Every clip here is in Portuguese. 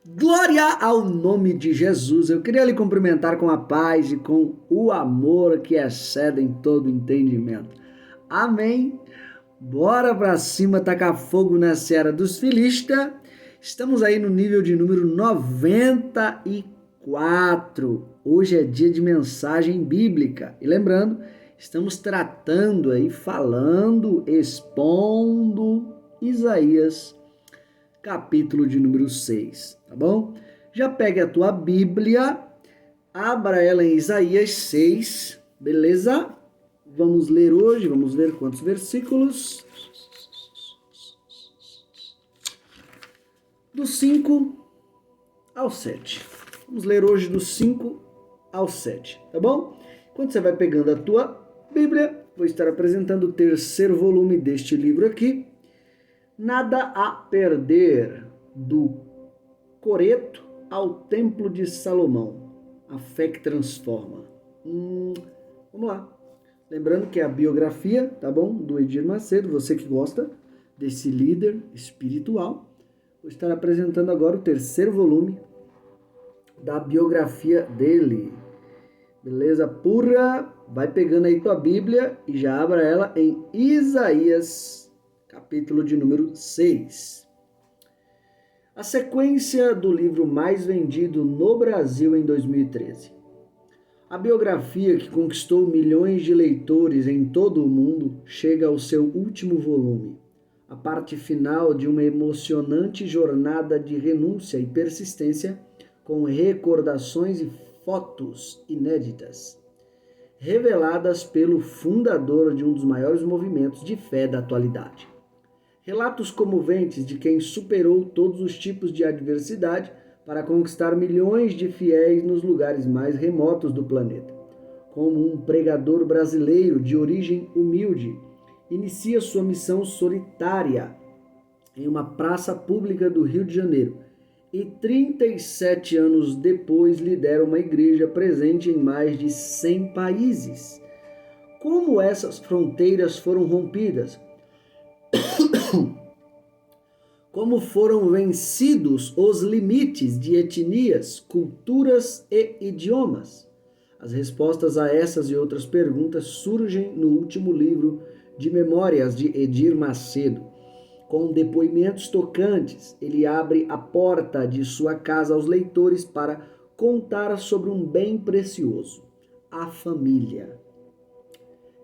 Glória ao nome de Jesus. Eu queria lhe cumprimentar com a paz e com o amor que excedem todo entendimento. Amém. Bora pra cima, tacar fogo na seara dos filistas. Estamos aí no nível de número 94. Hoje é dia de mensagem bíblica. E lembrando, estamos tratando aí, falando, expondo Isaías capítulo de número 6, tá bom? Já pegue a tua Bíblia, abra ela em Isaías 6, beleza? Vamos ler hoje, vamos ver quantos versículos. Do 5 ao 7. Vamos ler hoje do 5 ao 7, tá bom? Enquanto você vai pegando a tua Bíblia, vou estar apresentando o terceiro volume deste livro aqui, Nada a Perder, do Coreto ao Templo de Salomão, a fé que transforma. Vamos lá. Lembrando que é a biografia, tá bom? Do Edir Macedo, você que gosta desse líder espiritual. Vou estar apresentando agora o terceiro volume da biografia dele. Beleza pura? Vai pegando aí tua Bíblia e já abra ela em Isaías capítulo de número 6. A sequência do livro mais vendido no Brasil em 2013. A biografia que conquistou milhões de leitores em todo o mundo chega ao seu último volume, a parte final de uma emocionante jornada de renúncia e persistência com recordações e fotos inéditas, reveladas pelo fundador de um dos maiores movimentos de fé da atualidade. Relatos comoventes de quem superou todos os tipos de adversidade para conquistar milhões de fiéis nos lugares mais remotos do planeta. Como um pregador brasileiro de origem humilde, inicia sua missão solitária em uma praça pública do Rio de Janeiro e 37 anos depois lidera uma igreja presente em mais de 100 países. Como essas fronteiras foram rompidas? Como foram vencidos os limites de etnias, culturas e idiomas? As respostas a essas e outras perguntas surgem no último livro de memórias de Edir Macedo. Com depoimentos tocantes, ele abre a porta de sua casa aos leitores para contar sobre um bem precioso, a família.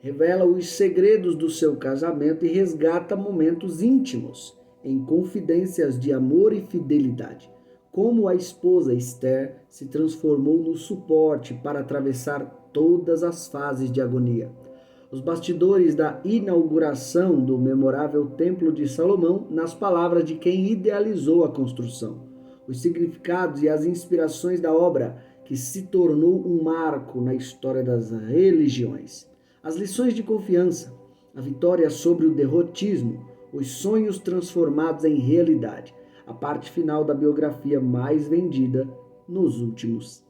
Revela os segredos do seu casamento e resgata momentos íntimos em confidências de amor e fidelidade. Como a esposa Esther se transformou no suporte para atravessar todas as fases de agonia. Os bastidores da inauguração do memorável Templo de Salomão nas palavras de quem idealizou a construção. Os significados e as inspirações da obra que se tornou um marco na história das religiões. As lições de confiança, a vitória sobre o derrotismo, os sonhos transformados em realidade, a parte final da biografia mais vendida nos últimos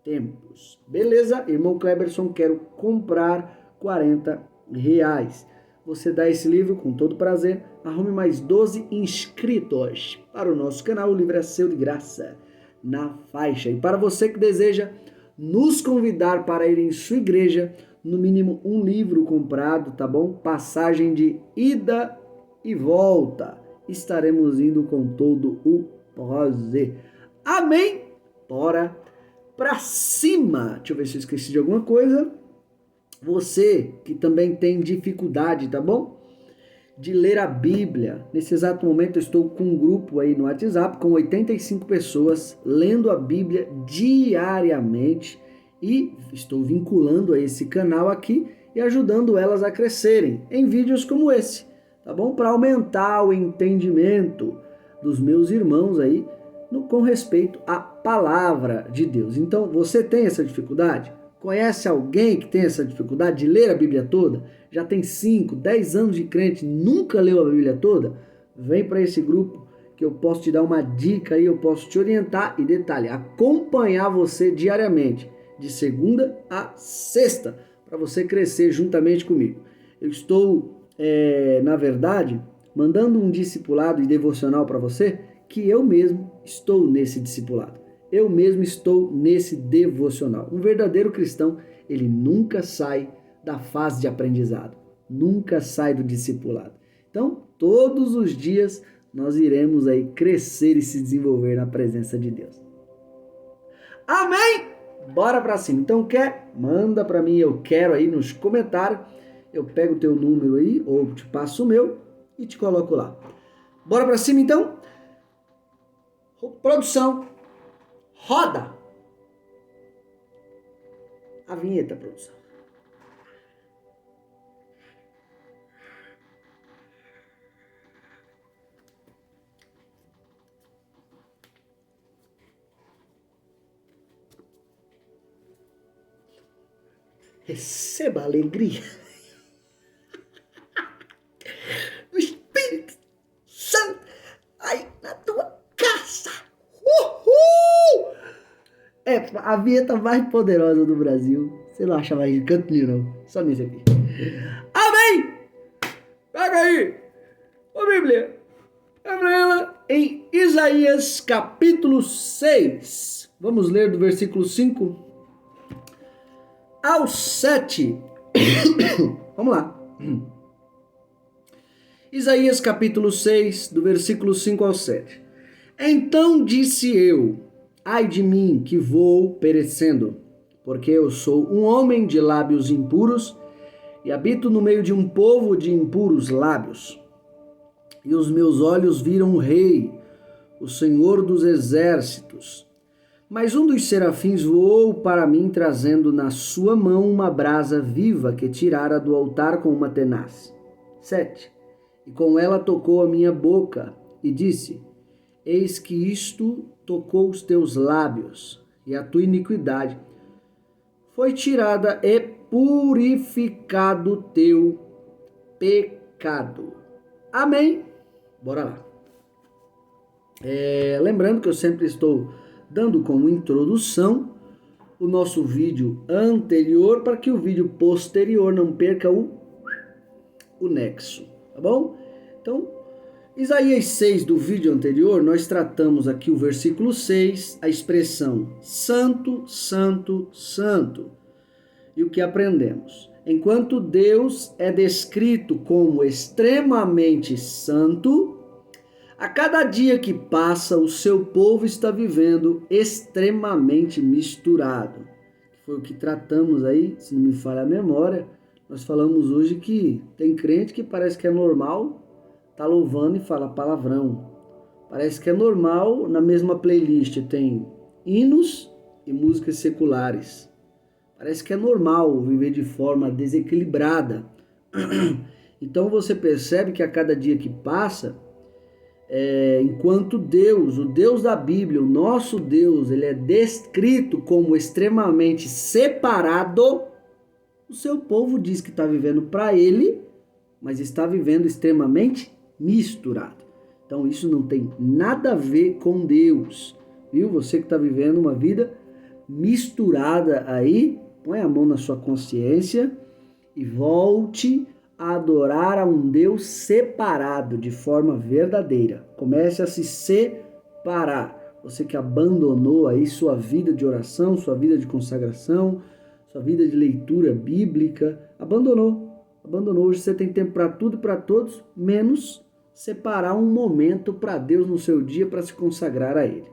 tempos. Beleza? Irmão Kleberson, quero comprar R$40. Você dá esse livro com todo prazer. Arrume mais 12 inscritos para o nosso canal. O livro é seu de graça, na faixa. E para você que deseja nos convidar para ir em sua igreja, no mínimo um livro comprado, tá bom? Passagem de ida e volta. Estaremos indo com todo o prazer. Amém? Bora pra cima. Deixa eu ver se eu esqueci de alguma coisa. Você que também tem dificuldade, tá bom? De ler a Bíblia. Nesse exato momento eu estou com um grupo aí no WhatsApp com 85 pessoas lendo a Bíblia diariamente e estou vinculando a esse canal aqui e ajudando elas a crescerem em vídeos como esse, tá bom? Para aumentar o entendimento dos meus irmãos aí com respeito à palavra de Deus. Então, você tem essa dificuldade? Conhece alguém que tem essa dificuldade de ler a Bíblia toda? Já tem 5, 10 anos de crente, nunca leu a Bíblia toda? Vem para esse grupo que eu posso te dar uma dica aí, eu posso te orientar e detalhe, acompanhar você diariamente, de segunda a sexta, para você crescer juntamente comigo. Eu estou, na verdade, mandando um discipulado e devocional para você que eu mesmo estou nesse discipulado. Eu mesmo estou nesse devocional. Um verdadeiro cristão, ele nunca sai da fase de aprendizado, nunca sai do discipulado. Então, todos os dias nós iremos aí crescer e se desenvolver na presença de Deus. Amém? Bora pra cima. Então, quer? Manda pra mim, eu quero aí nos comentários. Eu pego o teu número aí, ou te passo o meu e te coloco lá. Bora pra cima, então? Produção, roda a vinheta, produção. Receba a alegria do Espírito Santo aí na tua casa. Uhul! É a vinheta mais poderosa do Brasil. Você não acha mais de canto nenhum, não. Só nesse aqui. Amém! Pega aí a Bíblia. Abra ela em Isaías capítulo 6. Vamos ler do versículo 5 ao 7. Vamos lá. Isaías capítulo 6, do versículo 5 ao 7. Então disse eu, ai de mim que vou perecendo, porque eu sou um homem de lábios impuros e habito no meio de um povo de impuros lábios. E os meus olhos viram o Rei, o Senhor dos exércitos. Mas um dos serafins voou para mim, trazendo na sua mão uma brasa viva que tirara do altar com uma tenaz. 7. E com ela tocou a minha boca e disse, eis que isto tocou os teus lábios, e a tua iniquidade foi tirada e purificado o teu pecado. Amém? Bora lá. Lembrando que eu sempre estou dando como introdução o nosso vídeo anterior para que o vídeo posterior não perca o nexo, tá bom? Então, Isaías 6 do vídeo anterior, nós tratamos aqui o versículo 6, a expressão santo, santo, santo. E o que aprendemos? Enquanto Deus é descrito como extremamente santo, a cada dia que passa, o seu povo está vivendo extremamente misturado. Foi o que tratamos aí, se não me falha a memória. Nós falamos hoje que tem crente que parece que é normal, tá louvando e fala palavrão. Parece que é normal, na mesma playlist tem hinos e músicas seculares. Parece que é normal viver de forma desequilibrada. Então você percebe que a cada dia que passa, enquanto Deus, o Deus da Bíblia, o nosso Deus, ele é descrito como extremamente separado, o seu povo diz que está vivendo para ele, mas está vivendo extremamente misturado. Então isso não tem nada a ver com Deus, viu? Você que está vivendo uma vida misturada aí, põe a mão na sua consciência e volte a adorar a um Deus separado de forma verdadeira. Comece a se separar. Você que abandonou aí sua vida de oração, sua vida de consagração, sua vida de leitura bíblica, abandonou. Hoje você tem tempo para tudo e para todos, menos separar um momento para Deus no seu dia para se consagrar a Ele.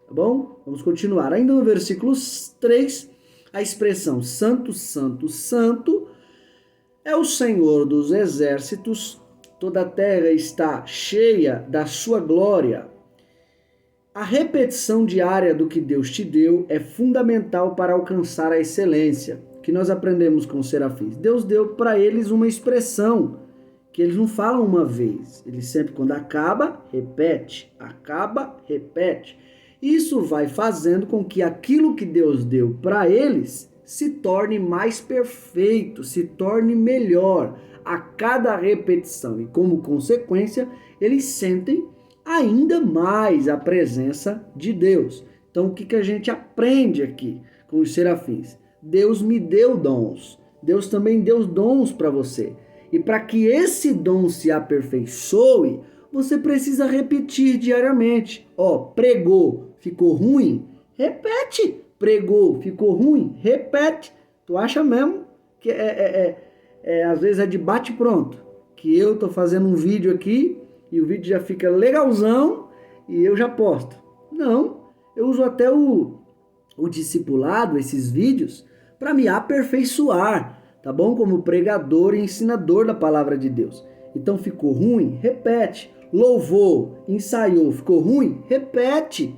Tá bom? Vamos continuar. Ainda no versículo 3, a expressão santo, santo, santo é o Senhor dos exércitos, toda a terra está cheia da sua glória. A repetição diária do que Deus te deu é fundamental para alcançar a excelência, que nós aprendemos com os serafins. Deus deu para eles uma expressão, que eles não falam uma vez, eles sempre quando acaba, repete, acaba, repete. Isso vai fazendo com que aquilo que Deus deu para eles se torne mais perfeito, se torne melhor a cada repetição. E como consequência, eles sentem ainda mais a presença de Deus. Então o que a gente aprende aqui com os serafins? Deus me deu dons. Deus também deu dons para você. E para que esse dom se aperfeiçoe, você precisa repetir diariamente. Ó, pregou, ficou ruim? Repete. Pregou, ficou ruim? Repete. Tu acha mesmo que às vezes é de bate pronto? Que eu tô fazendo um vídeo aqui e o vídeo já fica legalzão e eu já posto. Não, eu uso até o discipulado, esses vídeos, para me aperfeiçoar, tá bom? Como pregador e ensinador da palavra de Deus. Então ficou ruim? Repete. Louvou, ensaiou, ficou ruim? Repete.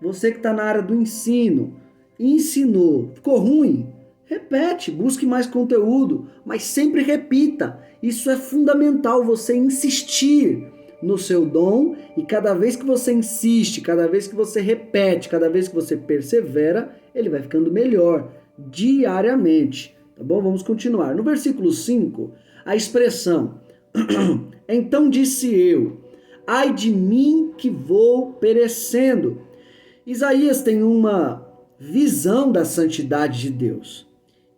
Você que está na área do ensino, ensinou, ficou ruim? Repete, busque mais conteúdo, mas sempre repita. Isso é fundamental, você insistir no seu dom, e cada vez que você insiste, cada vez que você repete, cada vez que você persevera, ele vai ficando melhor diariamente, tá bom? Vamos continuar. No versículo 5, a expressão então disse eu, ai de mim que vou perecendo. Isaías tem uma visão da santidade de Deus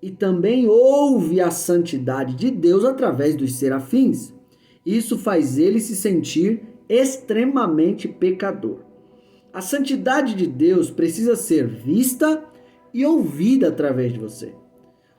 e também ouve a santidade de Deus através dos serafins. Isso faz ele se sentir extremamente pecador. A santidade de Deus precisa ser vista e ouvida através de você.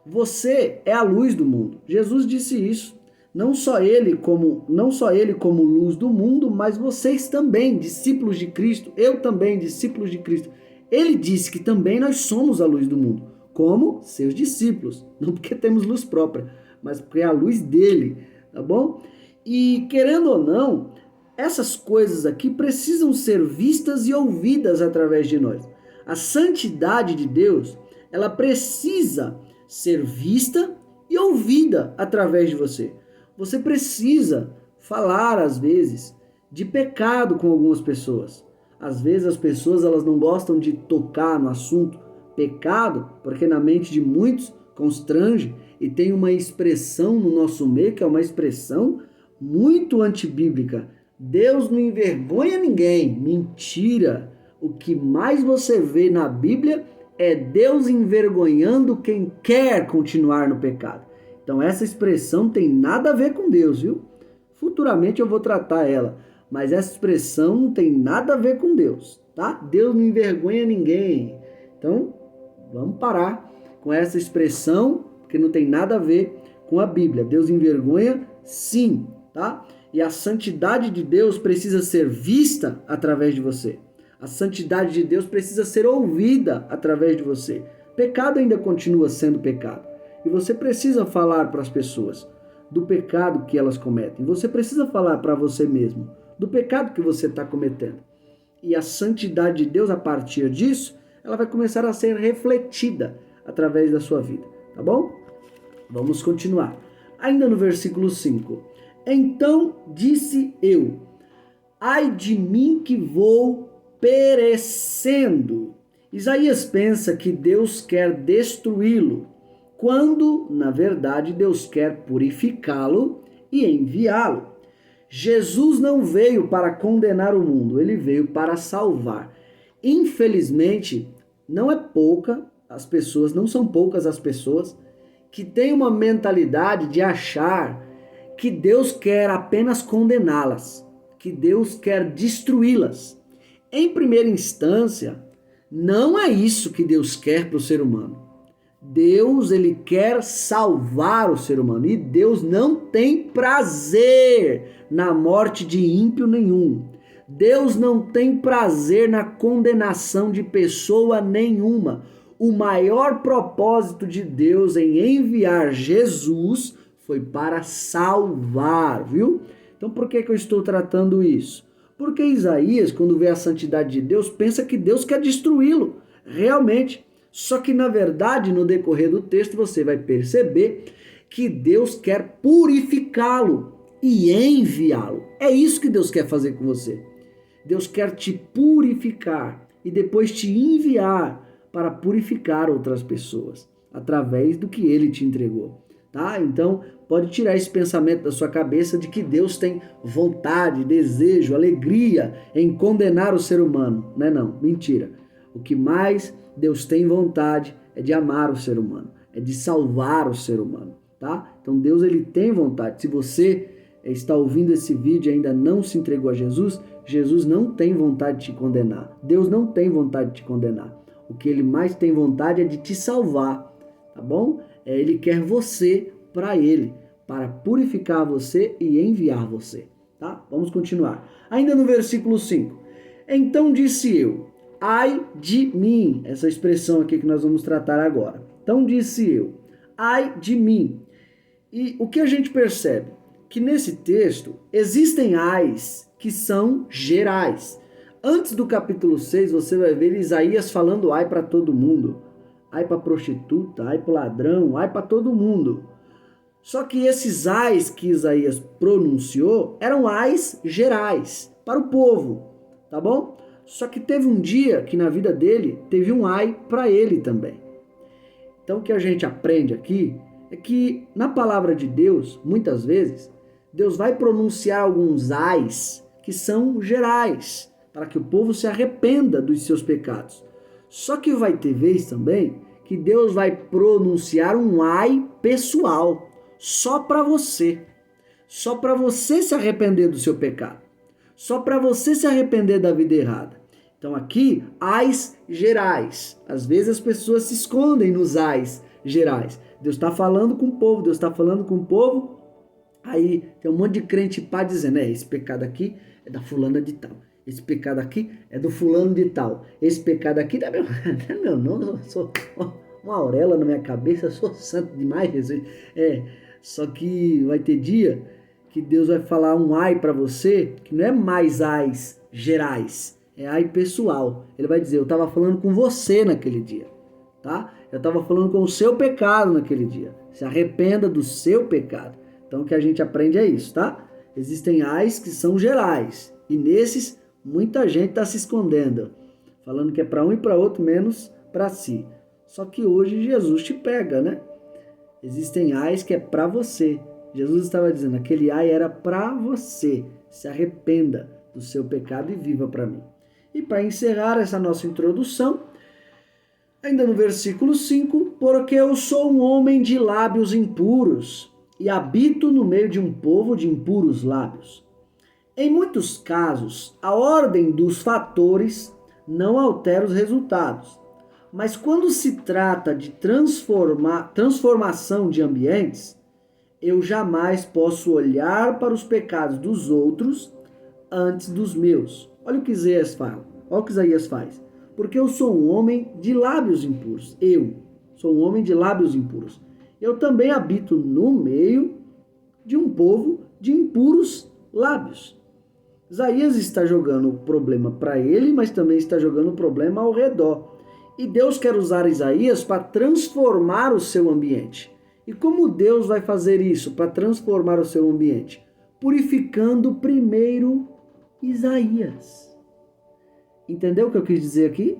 Você é a luz do mundo. Jesus disse isso. Não só ele como luz do mundo, mas vocês também, discípulos de Cristo, eu também, discípulos de Cristo. Ele disse que também nós somos a luz do mundo, como seus discípulos. Não porque temos luz própria, mas porque é a luz dele, tá bom? E querendo ou não, essas coisas aqui precisam ser vistas e ouvidas através de nós. A santidade de Deus, ela precisa ser vista e ouvida através de você. Você precisa falar, às vezes, de pecado com algumas pessoas. Às vezes as pessoas elas não gostam de tocar no assunto pecado, porque na mente de muitos constrange e tem uma expressão no nosso meio que é uma expressão muito antibíblica. Deus não envergonha ninguém. Mentira! O que mais você vê na Bíblia é Deus envergonhando quem quer continuar no pecado. Então essa expressão tem nada a ver com Deus, viu? Futuramente eu vou tratar ela, mas essa expressão não tem nada a ver com Deus, tá? Deus não envergonha ninguém. Então, vamos parar com essa expressão, porque não tem nada a ver com a Bíblia. Deus envergonha, sim, tá? E a santidade de Deus precisa ser vista através de você. A santidade de Deus precisa ser ouvida através de você. Pecado ainda continua sendo pecado. E você precisa falar para as pessoas do pecado que elas cometem. Você precisa falar para você mesmo do pecado que você está cometendo. E a santidade de Deus, a partir disso, ela vai começar a ser refletida através da sua vida. Tá bom? Vamos continuar. Ainda no versículo 5. Então disse eu, ai de mim que vou perecendo. Isaías pensa que Deus quer destruí-lo, quando, na verdade, Deus quer purificá-lo e enviá-lo. Jesus não veio para condenar o mundo, ele veio para salvar. Infelizmente, não são poucas as pessoas que têm uma mentalidade de achar que Deus quer apenas condená-las, que Deus quer destruí-las. Em primeira instância, não é isso que Deus quer para o ser humano. Deus, ele quer salvar o ser humano e Deus não tem prazer na morte de ímpio nenhum. Deus não tem prazer na condenação de pessoa nenhuma. O maior propósito de Deus em enviar Jesus foi para salvar, viu? Então por que eu estou tratando isso? Porque Isaías, quando vê a santidade de Deus, pensa que Deus quer destruí-lo, realmente. Só que, na verdade, no decorrer do texto, você vai perceber que Deus quer purificá-lo e enviá-lo. É isso que Deus quer fazer com você. Deus quer te purificar e depois te enviar para purificar outras pessoas, através do que Ele te entregou. Tá? Então, pode tirar esse pensamento da sua cabeça de que Deus tem vontade, desejo, alegria em condenar o ser humano. Não é não, mentira. O que mais Deus tem vontade é de amar o ser humano, é de salvar o ser humano, tá? Então Deus ele tem vontade. Se você está ouvindo esse vídeo e ainda não se entregou a Jesus, Jesus não tem vontade de te condenar. Deus não tem vontade de te condenar. O que ele mais tem vontade é de te salvar, tá bom? Ele quer você para ele, para purificar você e enviar você, tá? Vamos continuar. Ainda no versículo 5. Então disse eu, ai de mim, essa expressão aqui que nós vamos tratar agora. Então disse eu, ai de mim. E o que a gente percebe? Que nesse texto existem ais que são gerais. Antes do capítulo 6, você vai ver Isaías falando ai para todo mundo. Ai para prostituta, ai para ladrão, ai para todo mundo. Só que esses ais que Isaías pronunciou eram ais gerais, para o povo, tá bom? Só que teve um dia que na vida dele teve um ai para ele também. Então o que a gente aprende aqui é que na palavra de Deus, muitas vezes, Deus vai pronunciar alguns ais que são gerais, para que o povo se arrependa dos seus pecados. Só que vai ter vez também que Deus vai pronunciar um ai pessoal, só para você se arrepender do seu pecado, só para você se arrepender da vida errada. Então aqui, ais gerais. Às vezes as pessoas se escondem nos ais gerais. Deus está falando com o povo, Deus está falando com o povo. Aí tem um monte de crente pá dizendo, esse pecado aqui é da fulana de tal. Esse pecado aqui é do fulano de tal. Esse pecado aqui é meu nome, eu sou uma auréola na minha cabeça, eu sou santo demais, Jesus. Só que vai ter dia que Deus vai falar um ai para você, que não é mais ais gerais, é ai pessoal. Ele vai dizer, eu estava falando com você naquele dia, tá? Eu estava falando com o seu pecado naquele dia. Se arrependa do seu pecado. Então o que a gente aprende é isso, tá? Existem ais que são gerais. E nesses, muita gente está se escondendo. Falando que é para um e para outro, menos para si. Só que hoje Jesus te pega, né? Existem ais que é para você. Jesus estava dizendo, aquele ai era para você. Se arrependa do seu pecado e viva para mim. E para encerrar essa nossa introdução, ainda no versículo 5, porque eu sou um homem de lábios impuros e habito no meio de um povo de impuros lábios. Em muitos casos, a ordem dos fatores não altera os resultados, mas quando se trata de transformação de ambientes, eu jamais posso olhar para os pecados dos outros antes dos meus. Olha o que Isaías fala, olha o que Isaías faz. Porque eu sou um homem de lábios impuros. Eu sou um homem de lábios impuros. Eu também habito no meio de um povo de impuros lábios. Isaías está jogando o problema para ele, mas também está jogando o problema ao redor. E Deus quer usar Isaías para transformar o seu ambiente. E como Deus vai fazer isso para transformar o seu ambiente? Purificando primeiro Isaías. Entendeu o que eu quis dizer aqui?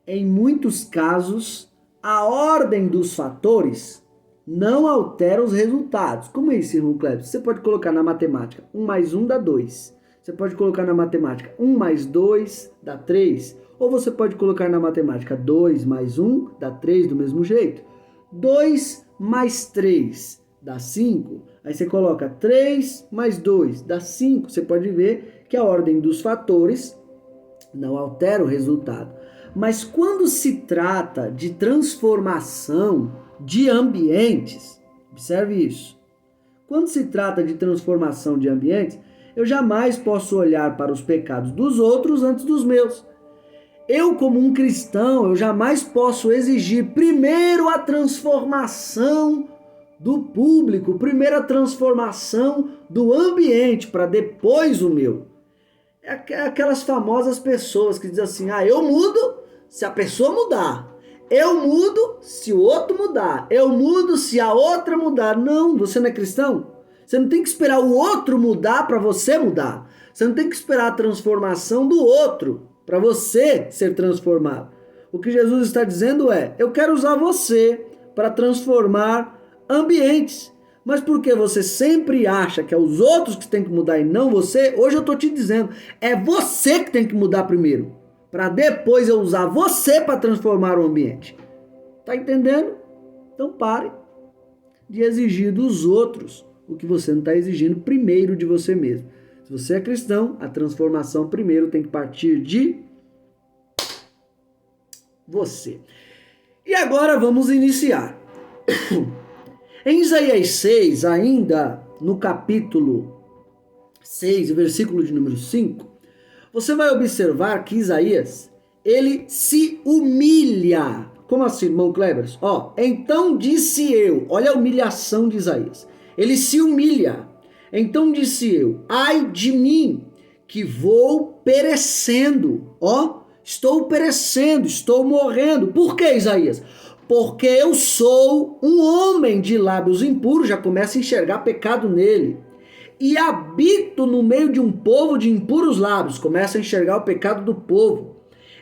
Em muitos casos, a ordem dos fatores não altera os resultados. Como é isso, irmão Cleber? Você pode colocar na matemática 1 mais 1 dá 2. Você pode colocar na matemática 1 mais 2 dá 3. Ou você pode colocar na matemática 2 mais 1 dá 3 do mesmo jeito. 2 mais 3 dá 5. Aí você coloca 3 mais 2 dá 5. Você pode ver que a ordem dos fatores não altera o resultado. Mas quando se trata de transformação de ambientes, observe isso. Quando se trata de transformação de ambientes, eu jamais posso olhar para os pecados dos outros antes dos meus. Eu, como um cristão, eu jamais posso exigir primeiro a transformação do público, primeiro a transformação do ambiente, para depois o meu. É aquelas famosas pessoas que dizem assim, eu mudo se a pessoa mudar. Eu mudo se o outro mudar. Eu mudo se a outra mudar. Não, você não é cristão? Você não tem que esperar o outro mudar para você mudar. Você não tem que esperar a transformação do outro para você ser transformado. O que Jesus está dizendo é, eu quero usar você para transformar ambientes. Mas porque você sempre acha que é os outros que tem que mudar e não você, hoje eu estou te dizendo, é você que tem que mudar primeiro, para depois eu usar você para transformar o ambiente. Tá entendendo? Então pare de exigir dos outros o que você não está exigindo primeiro de você mesmo. Se você é cristão, a transformação primeiro tem que partir de você. E agora vamos iniciar. Em Isaías 6, ainda no capítulo 6, versículo de número 5, você vai observar que Isaías, ele se humilha. Como assim, irmão Clebers? Então disse eu, olha a humilhação de Isaías. Ele se humilha. Então disse eu, ai de mim, que vou perecendo. Estou perecendo, estou morrendo. Por que, Isaías? Porque eu sou um homem de lábios impuros, já começa a enxergar pecado nele. E habito no meio de um povo de impuros lábios, começa a enxergar o pecado do povo.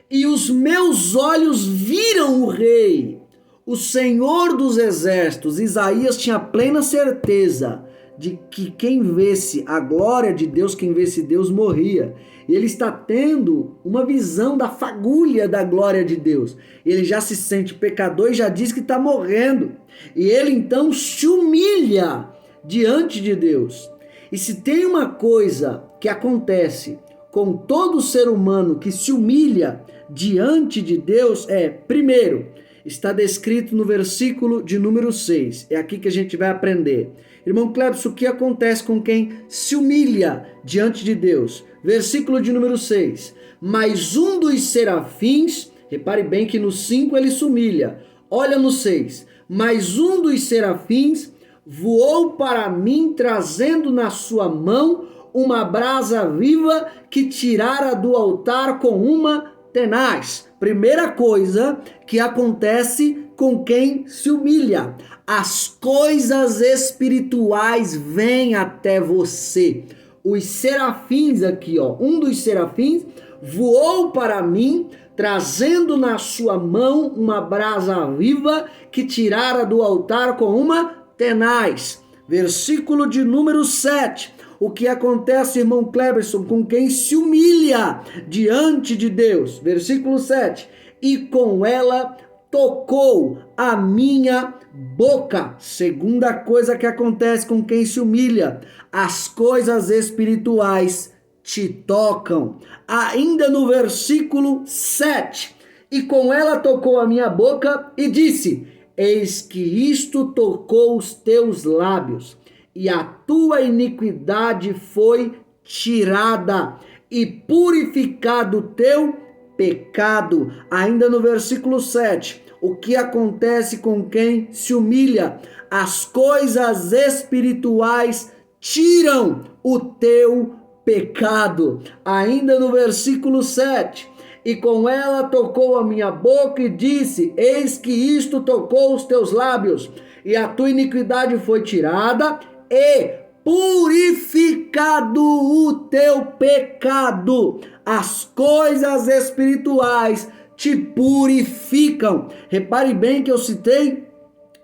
E os meus olhos viram o rei, o Senhor dos exércitos. Isaías tinha plena certeza de que quem vesse a glória de Deus, quem vesse Deus morria. E ele está tendo uma visão da fagulha da glória de Deus. Ele já se sente pecador e já diz que está morrendo. E ele então se humilha diante de Deus. E se tem uma coisa que acontece com todo ser humano que se humilha diante de Deus primeiro, está descrito no versículo de número 6. É aqui que a gente vai aprender. Irmão Clebson, o que acontece com quem se humilha diante de Deus? Versículo de número 6. Mas um dos serafins, repare bem que no 5 ele se humilha. Olha no 6. Mas um dos serafins voou para mim, trazendo na sua mão uma brasa viva que tirara do altar com uma tenaz. Primeira coisa que acontece com quem se humilha: as coisas espirituais vêm até você. Os serafins aqui, um dos serafins voou para mim, trazendo na sua mão uma brasa viva que tirara do altar com uma tenaz. Versículo de número 7. O que acontece, irmão Cleberson, com quem se humilha diante de Deus? Versículo 7. E com ela tocou a minha boca. Segunda coisa que acontece com quem se humilha: as coisas espirituais te tocam. Ainda no versículo 7. E com ela tocou a minha boca e disse: eis que isto tocou os teus lábios, e a tua iniquidade foi tirada, e purificado o teu pecado. Ainda no versículo 7, o que acontece com quem se humilha? As coisas espirituais tiram o teu pecado. Ainda no versículo 7, e com ela tocou a minha boca e disse: eis que isto tocou os teus lábios, e a tua iniquidade foi tirada, e purificado o teu pecado. As coisas espirituais te purificam. Repare bem que eu citei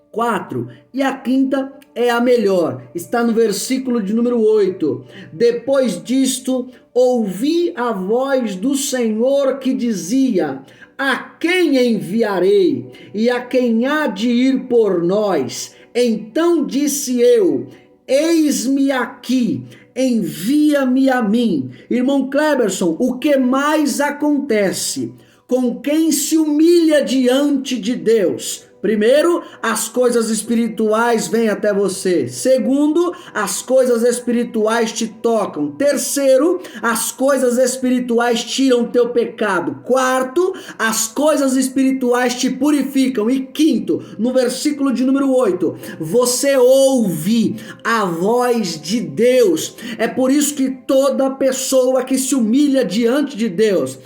4, e a quinta é a melhor. Está no versículo de número 8. Depois disto, ouvi a voz do Senhor que dizia: a quem enviarei? E a quem há de ir por nós? Então disse eu: eis-me aqui, envia-me a mim. Irmão Cleberson, o que mais acontece com quem se humilha diante de Deus? Primeiro, as coisas espirituais vêm até você. Segundo, as coisas espirituais te tocam. Terceiro, as coisas espirituais tiram o teu pecado. Quarto, as coisas espirituais te purificam. E quinto, no versículo de número 8, você ouve a voz de Deus. É por isso que toda pessoa que se humilha diante de Deus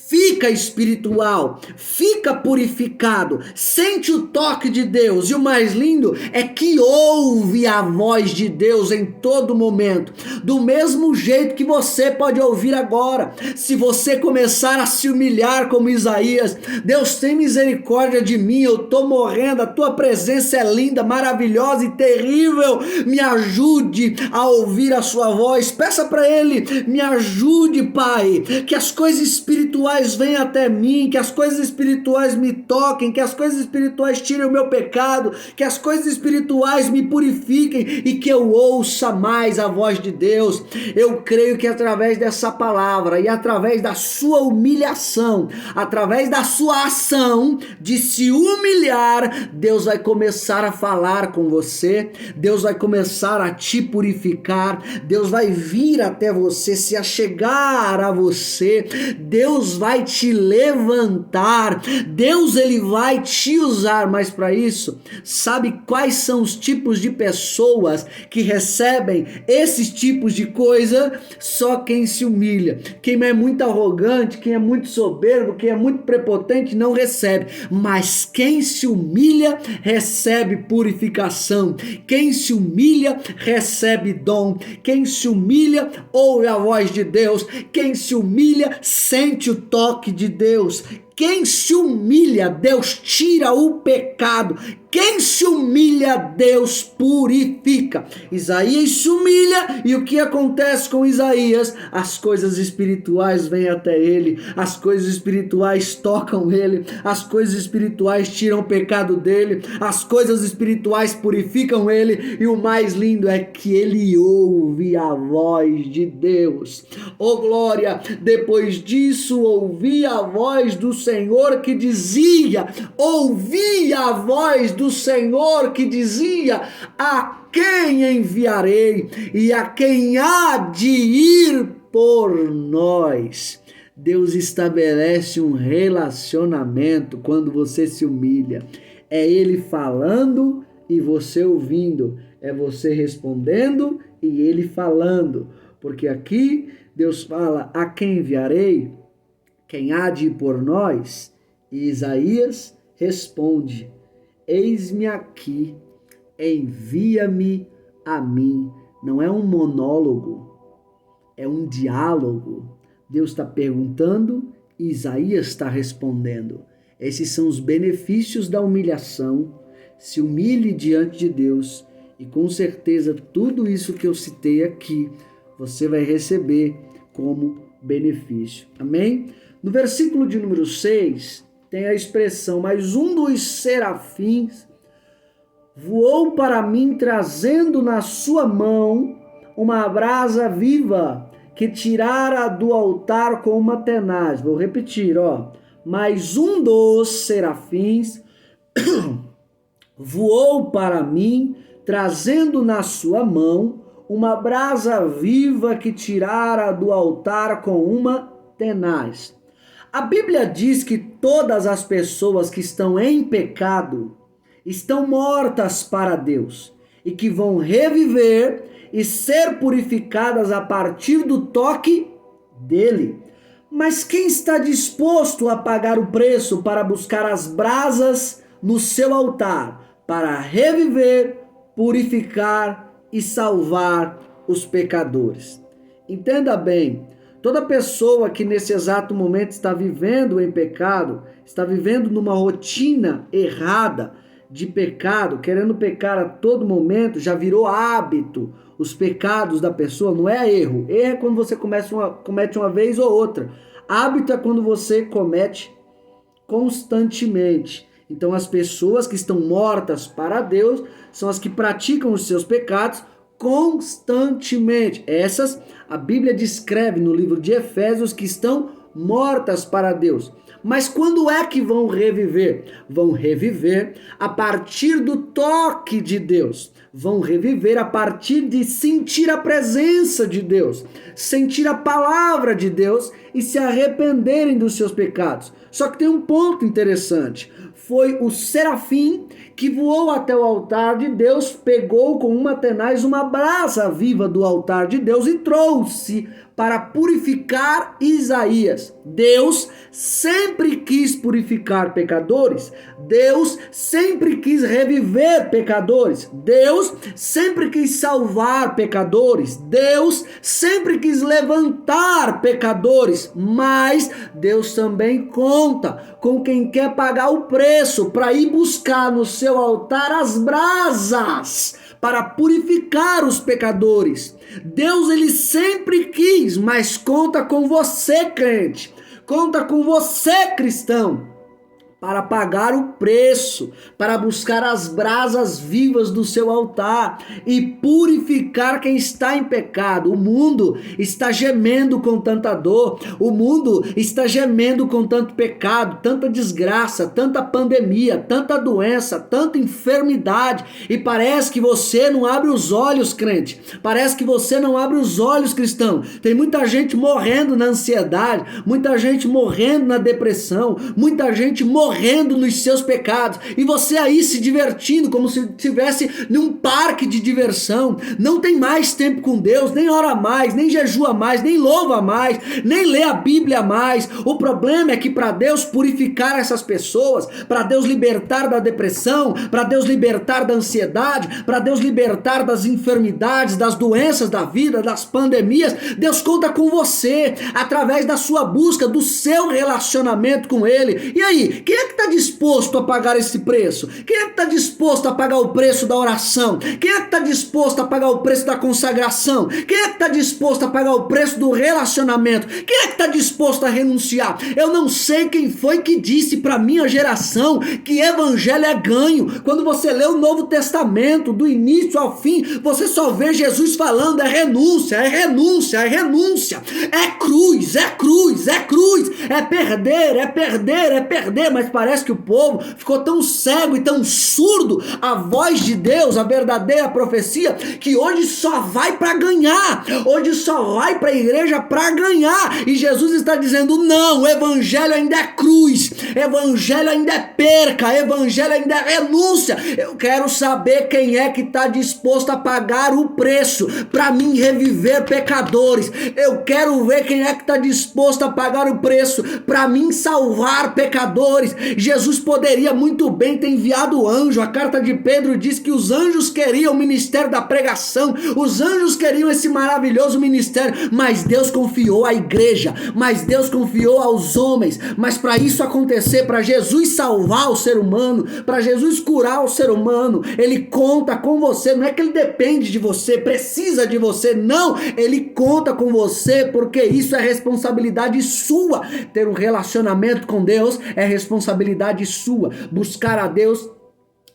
fica espiritual, fica purificado, sente o toque de Deus. E o mais lindo é que ouve a voz de Deus em todo momento. do mesmo jeito que você pode ouvir agora. Se você começar a se humilhar como Isaías, Deus, tem misericórdia de mim, eu estou morrendo, a tua presença é linda, maravilhosa e terrível, me ajude a ouvir a sua voz. Peça para ele, me ajude, Pai, que as coisas espirituais venham até mim, que as coisas espirituais me toquem, que as coisas espirituais tirem o meu pecado, que as coisas espirituais me purifiquem e que eu ouça mais a voz de Deus. Eu creio que através dessa palavra e através da sua humilhação, através da sua ação de se humilhar, Deus vai começar a falar com você, Deus vai começar a te purificar, Deus vai vir até você, se achegar a você, Deus vai te levantar, Deus ele vai te usar. Mas para isso, sabe quais são os tipos de pessoas que recebem esses tipos de coisa? Só quem se humilha. Quem é muito arrogante, quem é muito soberbo, quem é muito prepotente não recebe, mas quem se humilha recebe purificação, quem se humilha recebe dom, quem se humilha ouve a voz de Deus, quem se humilha sente o toque de Deus. Quem se humilha, Deus tira o pecado. Quem se humilha, Deus purifica. Isaías se humilha e o que acontece com Isaías? As coisas espirituais vêm até ele, as coisas espirituais tocam ele, as coisas espirituais tiram o pecado dele, as coisas espirituais purificam ele, e o mais lindo é que ele ouve a voz de Deus. Oh glória! Depois disso ouvi a voz do Senhor que dizia, ouvi a voz do Senhor que dizia, a quem enviarei e a quem há de ir por nós? Deus estabelece um relacionamento quando você se humilha. É Ele falando e você ouvindo, é você respondendo e Ele falando, porque aqui Deus fala, a quem enviarei? Quem há de ir por nós? E Isaías responde, eis-me aqui, envia-me a mim. Não é um monólogo, é um diálogo. Deus está perguntando e Isaías está respondendo. Esses são os benefícios da humilhação. Se humilhe diante de Deus e com certeza tudo isso que eu citei aqui, você vai receber como benefício. Amém? No versículo de número 6, tem a expressão, mas um dos serafins voou para mim trazendo na sua mão uma brasa viva que tirara do altar com uma tenaz. Vou repetir, mas um dos serafins voou para mim trazendo na sua mão uma brasa viva que tirara do altar com uma tenaz. A Bíblia diz que todas as pessoas que estão em pecado estão mortas para Deus e que vão reviver e ser purificadas a partir do toque dele. Mas quem está disposto a pagar o preço para buscar as brasas no seu altar, para reviver, purificar e salvar os pecadores? Entenda bem, toda pessoa que nesse exato momento está vivendo em pecado, está vivendo numa rotina errada de pecado, querendo pecar a todo momento, já virou hábito. Os pecados da pessoa não é erro. Erro é quando você comete uma vez ou outra. Hábito é quando você comete constantemente. Então as pessoas que estão mortas para Deus são as que praticam os seus pecados constantemente. Essas a Bíblia descreve no livro de Efésios que estão mortas para Deus. Mas quando é que vão reviver? Vão reviver a partir do toque de Deus. Vão reviver a partir de sentir a presença de Deus, sentir a palavra de Deus e se arrependerem dos seus pecados. Só que tem um ponto interessante. foi o serafim que voou até o altar de Deus, pegou com uma tenaz uma brasa viva do altar de Deus e trouxe para purificar Isaías. Deus sempre quis purificar pecadores. Deus sempre quis reviver pecadores. Deus sempre quis salvar pecadores. Deus sempre quis levantar pecadores. Mas Deus também conta com quem quer pagar o preço para ir buscar no seu altar as brasas para purificar os pecadores. Deus, ele sempre quis, mas conta com você, crente. Conta com você, cristão, para pagar o preço, para buscar as brasas vivas do seu altar e purificar quem está em pecado. O mundo está gemendo com tanta dor, o mundo está gemendo com tanto pecado, tanta desgraça, tanta pandemia, tanta doença, tanta enfermidade, e parece que você não abre os olhos, crente, parece que você não abre os olhos, cristão. Tem muita gente morrendo na ansiedade, muita gente morrendo na depressão, muita gente morrendo nos seus pecados, e você aí se divertindo como se estivesse num parque de diversão. Não tem mais tempo com Deus, nem ora mais, nem jejua mais, nem louva mais, nem lê a Bíblia mais. O problema é que para Deus purificar essas pessoas, para Deus libertar da depressão, para Deus libertar da ansiedade, para Deus libertar das enfermidades, das doenças da vida, das pandemias, Deus conta com você, através da sua busca, do seu relacionamento com Ele. E aí, quem é que está disposto a pagar esse preço? Quem é que está disposto a pagar o preço da oração? Quem é que está disposto a pagar o preço da consagração? Quem é que está disposto a pagar o preço do relacionamento? Quem é que está disposto a renunciar? Eu não sei quem foi que disse para minha geração que evangelho é ganho. Quando você lê o Novo Testamento, do início ao fim, você só vê Jesus falando é renúncia, é renúncia, é renúncia, é cruz, é cruz, é cruz, é perder, é perder, é perder. Mas parece que o povo ficou tão cego e tão surdo à voz de Deus, a verdadeira profecia, que hoje só vai para ganhar, hoje só vai para a igreja para ganhar. E Jesus está dizendo: não, o evangelho ainda é cruz, evangelho ainda é perca, evangelho ainda é renúncia. Eu quero saber quem é que está disposto a pagar o preço para mim reviver pecadores. Eu quero ver quem é que está disposto a pagar o preço para mim salvar pecadores. Jesus poderia muito bem ter enviado anjo. A carta de Pedro diz que os anjos queriam o ministério da pregação, os anjos queriam esse maravilhoso ministério, mas Deus confiou à igreja, mas Deus confiou aos homens. Mas para isso acontecer, para Jesus salvar o ser humano, para Jesus curar o ser humano, Ele conta com você. Não é que Ele depende de você, precisa de você, não, Ele conta com você, porque isso é responsabilidade sua. Ter um relacionamento com Deus é responsabilidade sua. Buscar a Deus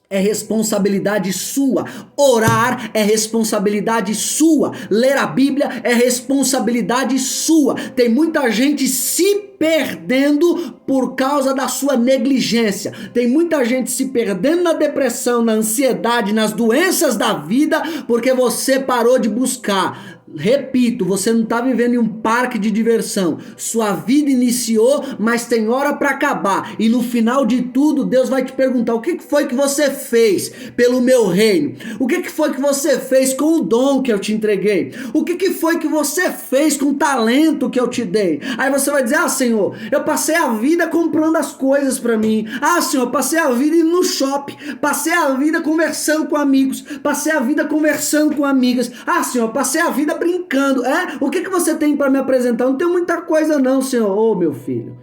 é responsabilidade sua. Orar é responsabilidade sua. Ler a Bíblia é responsabilidade sua. Tem muita gente se perdendo por causa da sua negligência. Tem muita gente se perdendo na depressão, na ansiedade, nas doenças da vida, porque você parou de buscar. Repito, você não está vivendo em um parque de diversão. Sua vida iniciou, mas tem hora para acabar. E no final de tudo, Deus vai te perguntar: o que foi que você fez pelo meu reino? O que foi que você fez com o dom que eu te entreguei? O que foi que você fez com o talento que eu te dei? Aí você vai dizer: ah, Senhor, eu passei a vida comprando as coisas para mim. Ah, Senhor, passei a vida indo no shopping. Passei a vida conversando com amigos. Passei a vida conversando com amigas. Ah, Senhor, passei a vida brincando. O que você tem para me apresentar? Não tem muita coisa não, Senhor. Ô, meu filho,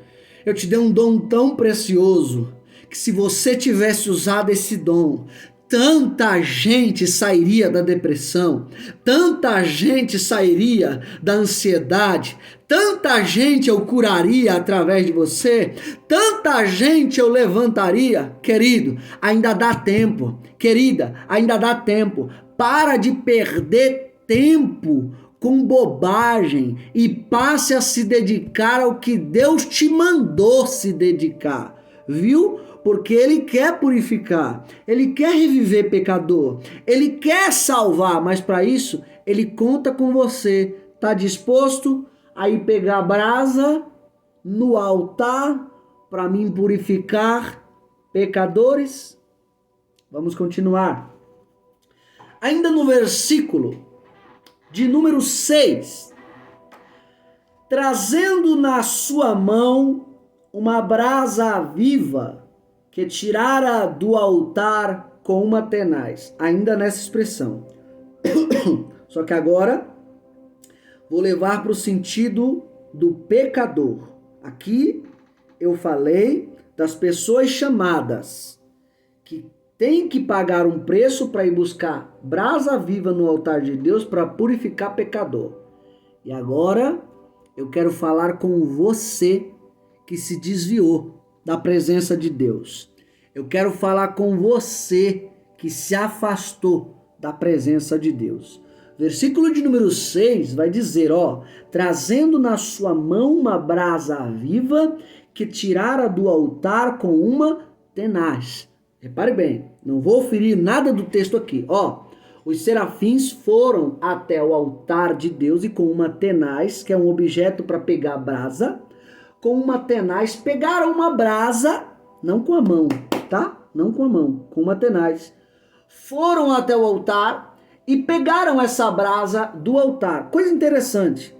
eu te dei um dom tão precioso que se você tivesse usado esse dom, tanta gente sairia da depressão, tanta gente sairia da ansiedade, tanta gente eu curaria através de você, tanta gente eu levantaria. Querido, ainda dá tempo. Querida, ainda dá tempo. Para de perder tempo com bobagem e passe a se dedicar ao que Deus te mandou se dedicar, viu? Porque Ele quer purificar, Ele quer reviver pecador, Ele quer salvar, mas para isso Ele conta com você. Tá disposto a ir pegar a brasa no altar para me purificar pecadores. Vamos continuar. Ainda no versículo de número 6. Trazendo na sua mão uma brasa viva que tirara do altar com uma tenaz. Ainda nessa expressão. Só que agora vou levar para o sentido do pecador. Aqui eu falei das pessoas chamadas, que têm que pagar um preço para ir buscar brasa viva no altar de Deus para purificar pecador. E agora eu quero falar com você que se desviou da presença de Deus. Eu quero falar com você que se afastou da presença de Deus. Versículo de número 6 vai dizer, trazendo na sua mão uma brasa viva que tirara do altar com uma tenaz. Repare bem, não vou ferir nada do texto aqui. Os serafins foram até o altar de Deus e com uma tenaz, que é um objeto para pegar brasa, com uma tenaz pegaram uma brasa, não com a mão, tá? Não com a mão, com uma tenaz. Foram até o altar e pegaram essa brasa do altar. Coisa interessante.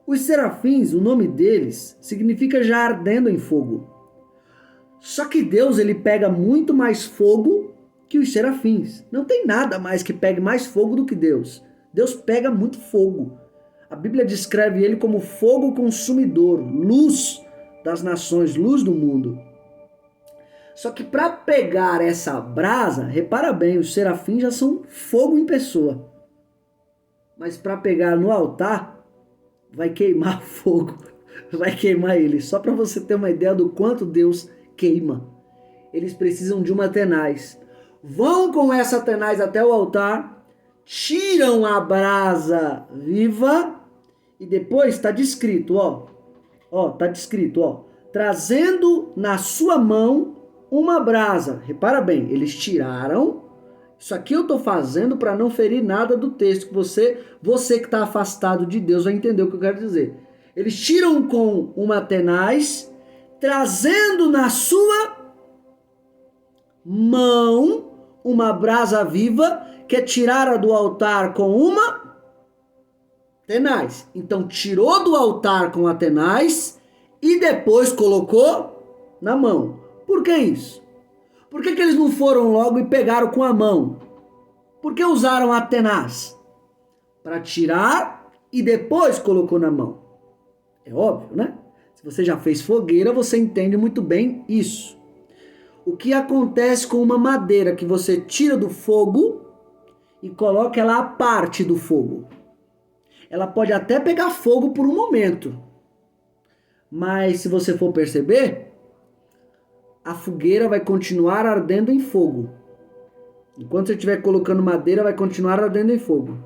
Os serafins, o nome deles, significa já ardendo em fogo. Só que Deus, ele pega muito mais fogo que os serafins. Não tem nada mais que pegue mais fogo do que Deus. Deus pega muito fogo. A Bíblia descreve ele como fogo consumidor, luz das nações, luz do mundo. Só que para pegar essa brasa, repara bem, os serafins já são fogo em pessoa. Mas para pegar no altar, vai queimar fogo, vai queimar eles. Só para você ter uma ideia do quanto Deus queima. Eles precisam de uma tenaz. Vão com essa tenaz até o altar, tiram a brasa viva e depois está descrito, está descrito, trazendo na sua mão uma brasa. Repara bem, eles tiraram. Isso aqui eu estou fazendo para não ferir nada do texto. Você que está afastado de Deus vai entender o que eu quero dizer. Eles tiram com uma tenaz, trazendo na sua mão uma brasa viva que tirara do altar com uma tenaz. Então tirou do altar com a tenaz e depois colocou na mão. Por que isso? Por que eles não foram logo e pegaram com a mão? Por que usaram a tenaz? Para tirar e depois colocou na mão. É óbvio, né? Se você já fez fogueira, você entende muito bem isso. O que acontece com uma madeira que você tira do fogo e coloca ela à parte do fogo? Ela pode até pegar fogo por um momento. Mas se você for perceber, a fogueira vai continuar ardendo em fogo. Enquanto você estiver colocando madeira, vai continuar ardendo em fogo.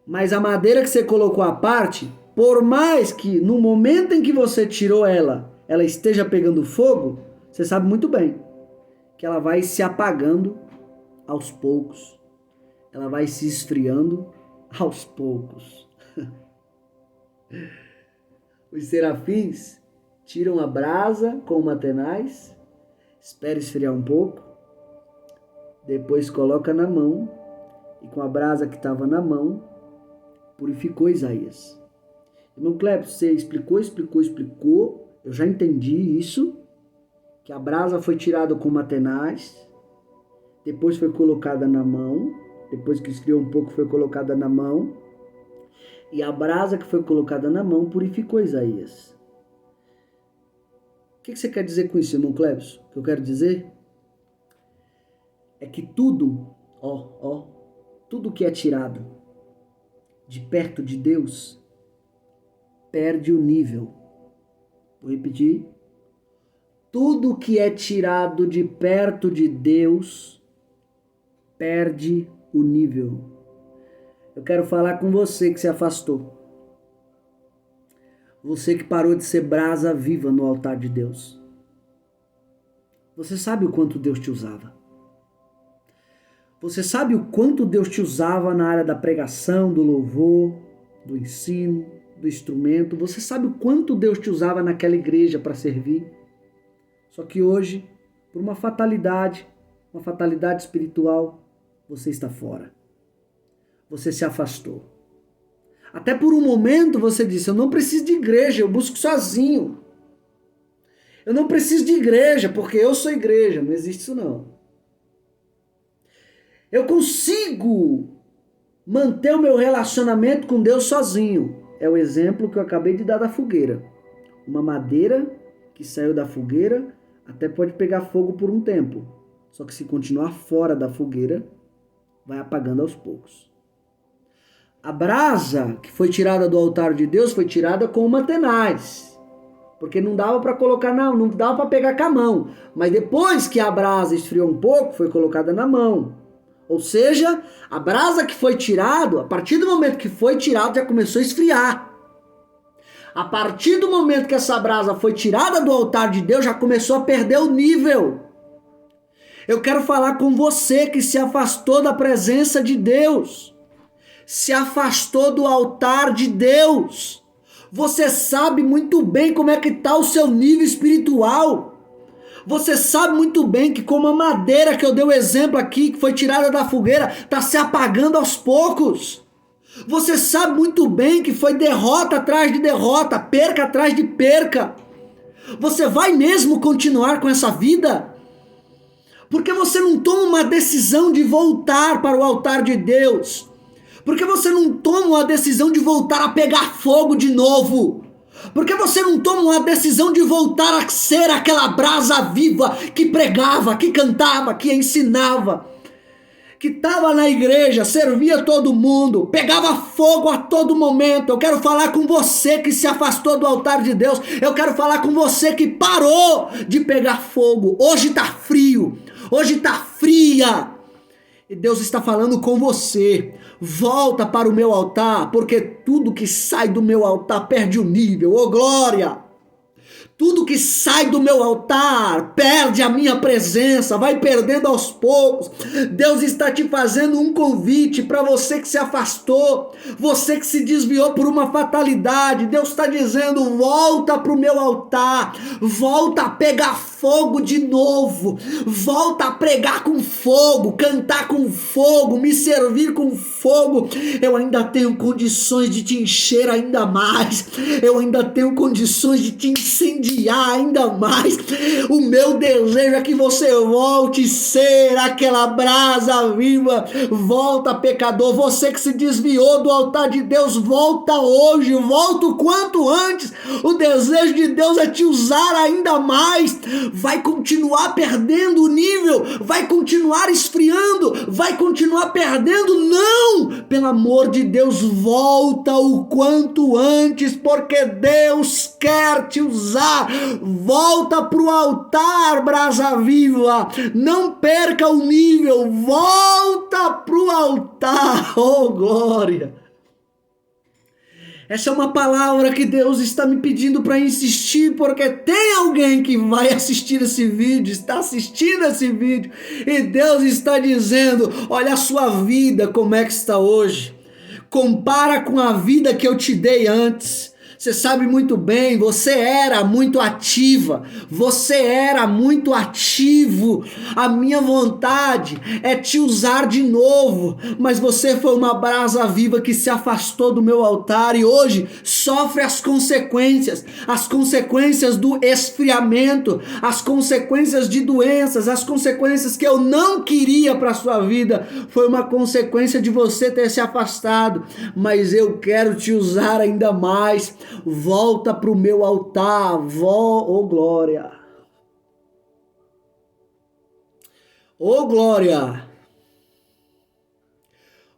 Mas a madeira que você colocou à parte, por mais que no momento em que você tirou ela esteja pegando fogo, você sabe muito bem que ela vai se apagando aos poucos. Ela vai se esfriando aos poucos. Os serafins tiram a brasa com uma tenaz, espera esfriar um pouco, depois coloca na mão, e com a brasa que estava na mão, purificou Isaías. Irmão Cleber, você explicou, eu já entendi isso, que a brasa foi tirada com uma tenaz, depois foi colocada na mão, depois que esfriou um pouco foi colocada na mão, e a brasa que foi colocada na mão purificou Isaías. O que você quer dizer com isso, irmão Cleves? O que eu quero dizer é que tudo que é tirado de perto de Deus perde o nível. Vou repetir. Tudo que é tirado de perto de Deus perde o nível. Eu quero falar com você que se afastou. Você que parou de ser brasa viva no altar de Deus. Você sabe o quanto Deus te usava. Você sabe o quanto Deus te usava na área da pregação, do louvor, do ensino, do instrumento. Você sabe o quanto Deus te usava naquela igreja para servir. Só que hoje por uma fatalidade espiritual, você está fora. Você se afastou. Até por um momento você disse, eu não preciso de igreja, eu busco sozinho. Eu não preciso de igreja, porque eu sou igreja. Não existe isso não. Eu consigo manter o meu relacionamento com Deus sozinho. É o exemplo que eu acabei de dar da fogueira. Uma madeira que saiu da fogueira até pode pegar fogo por um tempo. Só que se continuar fora da fogueira, vai apagando aos poucos. A brasa que foi tirada do altar de Deus foi tirada com uma tenaz. Porque não dava para colocar não dava para pegar com a mão. Mas depois que a brasa esfriou um pouco, foi colocada na mão. Ou seja, a brasa que foi tirada, a partir do momento que foi tirado, já começou a esfriar. A partir do momento que essa brasa foi tirada do altar de Deus, já começou a perder o nível. Eu quero falar com você que se afastou da presença de Deus. Se afastou do altar de Deus. Você sabe muito bem como é que está o seu nível espiritual. Você sabe muito bem que como a madeira que eu dei o exemplo aqui, que foi tirada da fogueira, está se apagando aos poucos. Você sabe muito bem que foi derrota atrás de derrota, perca atrás de perca. Você vai mesmo continuar com essa vida? Porque você não toma uma decisão de voltar para o altar de Deus. Porque você não toma uma decisão de voltar a pegar fogo de novo. Porque você não toma uma decisão de voltar a ser aquela brasa viva que pregava, que cantava, que ensinava, que estava na igreja, servia todo mundo, pegava fogo a todo momento. Eu quero falar com você que se afastou do altar de Deus. Eu quero falar com você que parou de pegar fogo. Hoje está frio, hoje está fria. E Deus está falando com você. Volta para o meu altar, porque tudo que sai do meu altar perde o nível. Ô glória! Tudo que sai do meu altar perde a minha presença, vai perdendo aos poucos. Deus está te fazendo um convite para você que se afastou, você que se desviou por uma fatalidade. Deus está dizendo, volta para o meu altar, volta a pegar fogo de novo, volta a pregar com fogo, cantar com fogo, me servir com fogo. Eu ainda tenho condições de te encher ainda mais, eu ainda tenho condições de te incendiar ainda mais. O meu desejo é que você volte a ser aquela brasa viva. Volta, pecador, você que se desviou do altar de Deus, volta hoje, volta o quanto antes. O desejo de Deus é te usar ainda mais. Vai continuar perdendo o nível, vai continuar esfriando, vai continuar perdendo. Não, pelo amor de Deus, volta o quanto antes, porque Deus quer te usar. Volta para o altar, brasa viva. Não perca o nível. Volta para o altar. Oh, glória. Essa é uma palavra que Deus está me pedindo para insistir, porque tem alguém que vai assistir esse vídeo, está assistindo esse vídeo, e Deus está dizendo, olha a sua vida como é que está hoje. Compara com a vida que eu te dei antes. Você sabe muito bem, você era muito ativa, você era muito ativo. A minha vontade é te usar de novo, mas você foi uma brasa viva que se afastou do meu altar e hoje sofre as consequências do esfriamento, as consequências de doenças, as consequências que eu não queria para a sua vida. Foi uma consequência de você ter se afastado, mas eu quero te usar ainda mais. Volta para o meu altar, oh glória, oh glória,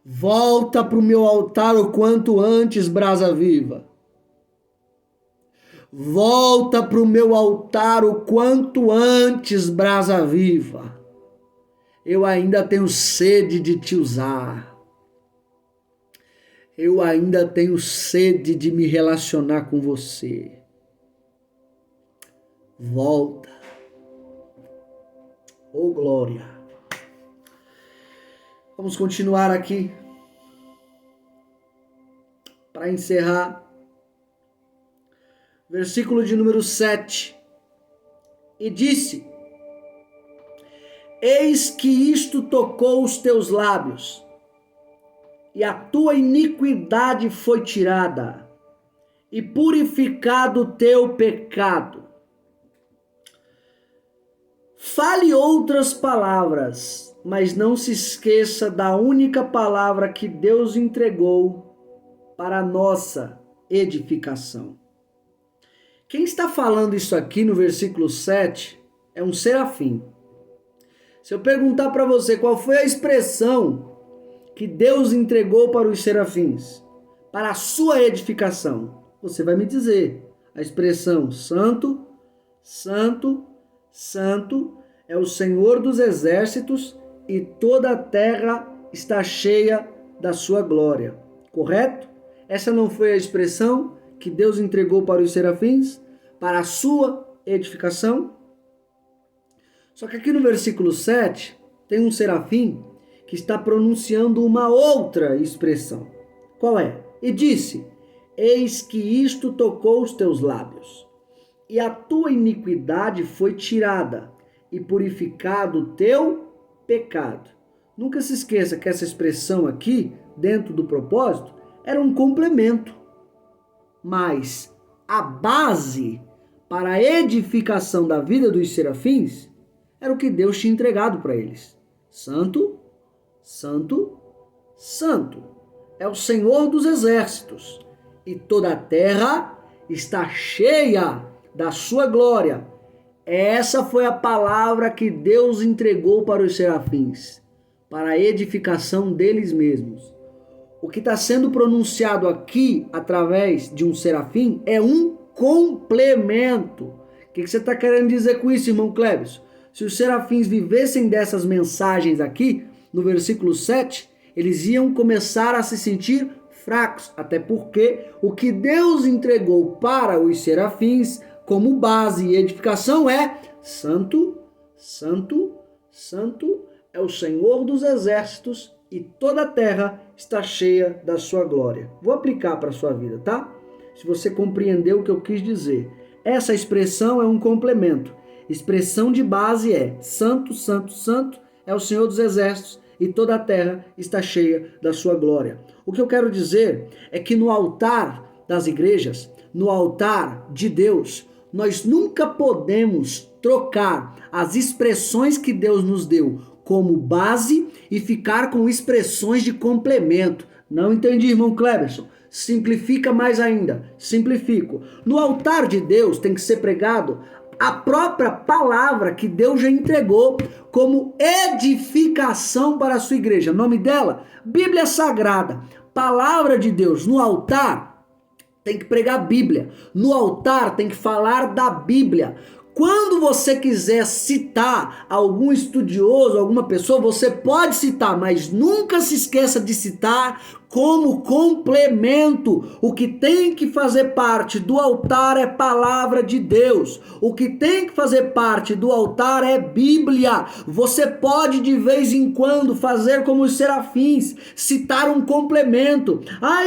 volta para o meu altar o quanto antes, brasa viva, volta para o meu altar o quanto antes, brasa viva, eu ainda tenho sede de te usar. Eu ainda tenho sede de me relacionar com você. Volta. Oh, glória. Vamos continuar aqui. Para encerrar. Versículo de número 7. E disse: eis que isto tocou os teus lábios, e a tua iniquidade foi tirada, e purificado o teu pecado. Fale outras palavras, mas não se esqueça da única palavra que Deus entregou para a nossa edificação. Quem está falando isso aqui no versículo 7 é um serafim. Se eu perguntar para você qual foi a expressão que Deus entregou para os serafins, para a sua edificação, você vai me dizer a expressão santo, santo, santo é o Senhor dos exércitos e toda a terra está cheia da sua glória. Correto? Essa não foi a expressão que Deus entregou para os serafins, para a sua edificação? Só que aqui no versículo 7, tem um serafim que está pronunciando uma outra expressão. Qual é? E disse, eis que isto tocou os teus lábios, e a tua iniquidade foi tirada, e purificado o teu pecado. Nunca se esqueça que essa expressão aqui, dentro do propósito, era um complemento. Mas a base para a edificação da vida dos serafins era o que Deus tinha entregado para eles. Santo, santo, santo é o Senhor dos exércitos, e toda a terra está cheia da sua glória. Essa foi a palavra que Deus entregou para os serafins, para a edificação deles mesmos. O que está sendo pronunciado aqui, através de um serafim, é um complemento. O que você está querendo dizer com isso, irmão Cleves? Se os serafins vivessem dessas mensagens aqui, no versículo 7, eles iam começar a se sentir fracos, até porque o que Deus entregou para os serafins como base e edificação é santo, santo, santo é o Senhor dos exércitos e toda a terra está cheia da sua glória. Vou aplicar para a sua vida, tá? Se você compreendeu o que eu quis dizer. Essa expressão é um complemento. Expressão de base é santo, santo, santo é o Senhor dos exércitos e toda a terra está cheia da sua glória. O que eu quero dizer é que no altar das igrejas, no altar de Deus, nós nunca podemos trocar as expressões que Deus nos deu como base e ficar com expressões de complemento. Não entendi, irmão Cleberson? Simplifica mais ainda. Simplifico. No altar de Deus tem que ser pregado a própria palavra que Deus já entregou como edificação para a sua igreja. O nome dela? Bíblia Sagrada. Palavra de Deus. No altar tem que pregar a Bíblia. No altar tem que falar da Bíblia. Quando você quiser citar algum estudioso, alguma pessoa, você pode citar, mas nunca se esqueça de citar como complemento. O que tem que fazer parte do altar é palavra de Deus. O que tem que fazer parte do altar é Bíblia. Você pode de vez em quando fazer como os serafins, citar um complemento.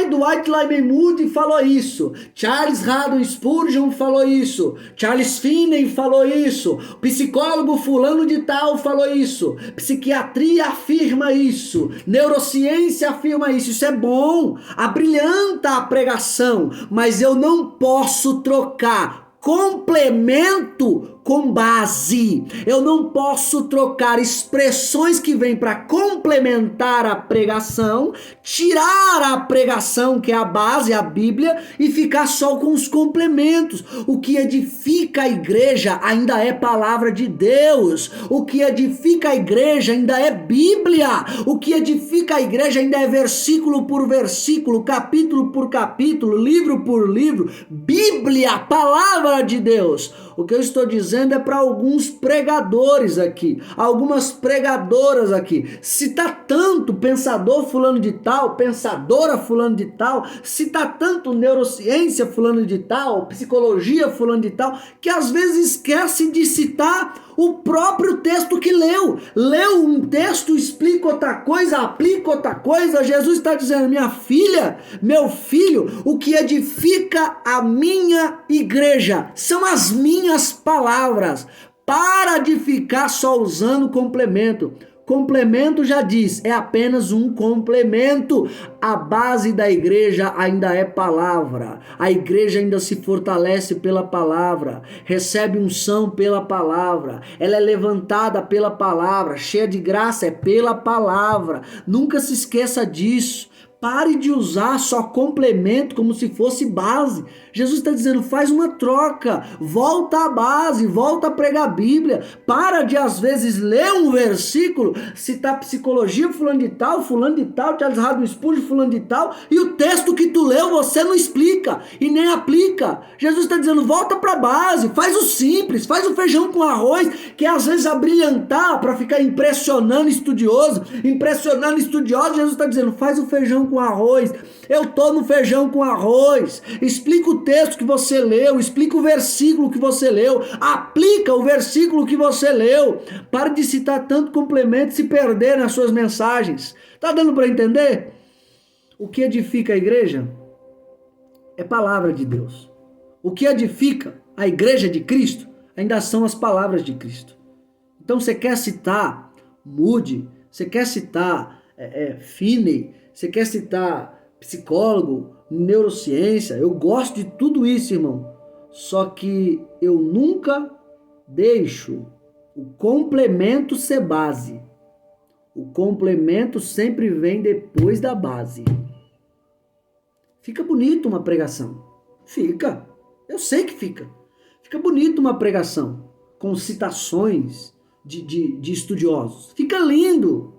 Dwight Lyman Moody falou isso. Charles Haddon Spurgeon falou isso. Charles Finney falou isso. Psicólogo fulano de tal falou isso. Psiquiatria afirma isso. Neurociência afirma isso. Isso é bom, abrilhanta a pregação, mas eu não posso trocar complemento com base. Eu não posso trocar expressões que vêm para complementar a pregação, tirar a pregação, que é a base, a Bíblia, e ficar só com os complementos. O que edifica a igreja ainda é palavra de Deus. O que edifica a igreja ainda é Bíblia. O que edifica a igreja ainda é versículo por versículo, capítulo por capítulo, livro por livro. Bíblia, palavra de Deus. O que eu estou dizendo é para alguns pregadores aqui, algumas pregadoras aqui. Citar tanto pensador fulano de tal, pensadora fulano de tal, citar tanto neurociência fulano de tal, psicologia fulano de tal, que às vezes esquece de citar o próprio texto que leu. Leu um texto, explica outra coisa, aplica outra coisa. Jesus está dizendo, minha filha, meu filho, o que edifica a minha igreja são as minhas palavras. Para de ficar só usando complemento. Complemento já diz, é apenas um complemento. A base da igreja ainda é palavra. A igreja ainda se fortalece pela palavra, recebe unção pela palavra, ela é levantada pela palavra, cheia de graça é pela palavra. Nunca se esqueça disso. Pare de usar só complemento como se fosse base. Jesus está dizendo, faz uma troca, volta à base, volta a pregar a Bíblia. Para de às vezes ler um versículo, citar psicologia, fulano de tal, Charles Haddon Spurgeon, fulano de tal, e o texto que tu leu você não explica e nem aplica. Jesus está dizendo, volta para a base, faz o simples, faz o feijão com arroz, que é às vezes abrilhantar para ficar impressionando estudioso. Jesus está dizendo, faz o feijão com arroz. Eu tô no feijão com arroz. Explica o texto que você leu, explica o versículo que você leu, aplica o versículo que você leu. Para de citar tanto complemento e se perder nas suas mensagens. Tá dando para entender? O que edifica a igreja é palavra de Deus. O que edifica a igreja de Cristo ainda são as palavras de Cristo. Então você quer citar Moody, você quer citar Finney, você quer citar psicólogo, neurociência, eu gosto de tudo isso, irmão. Só que eu nunca deixo o complemento ser base. O complemento sempre vem depois da base. Fica bonito uma pregação. Fica. Eu sei que fica. Fica bonito uma pregação com citações de estudiosos. Fica lindo.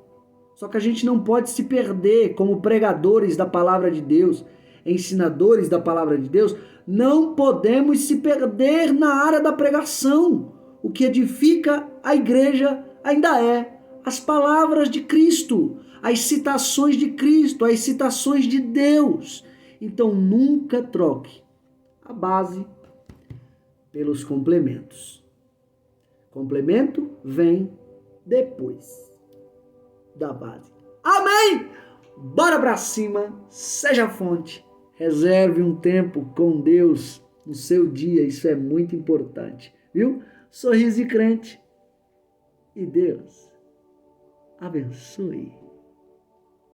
Só que a gente não pode se perder como pregadores da palavra de Deus, ensinadores da palavra de Deus. Não podemos se perder na área da pregação. O que edifica a igreja ainda é as palavras de Cristo, as citações de Cristo, as citações de Deus. Então nunca troque a base pelos complementos. Complemento vem depois da base. Amém? Bora pra cima, seja fonte, reserve um tempo com Deus no seu dia, isso é muito importante, viu? Sorriso de crente e Deus abençoe.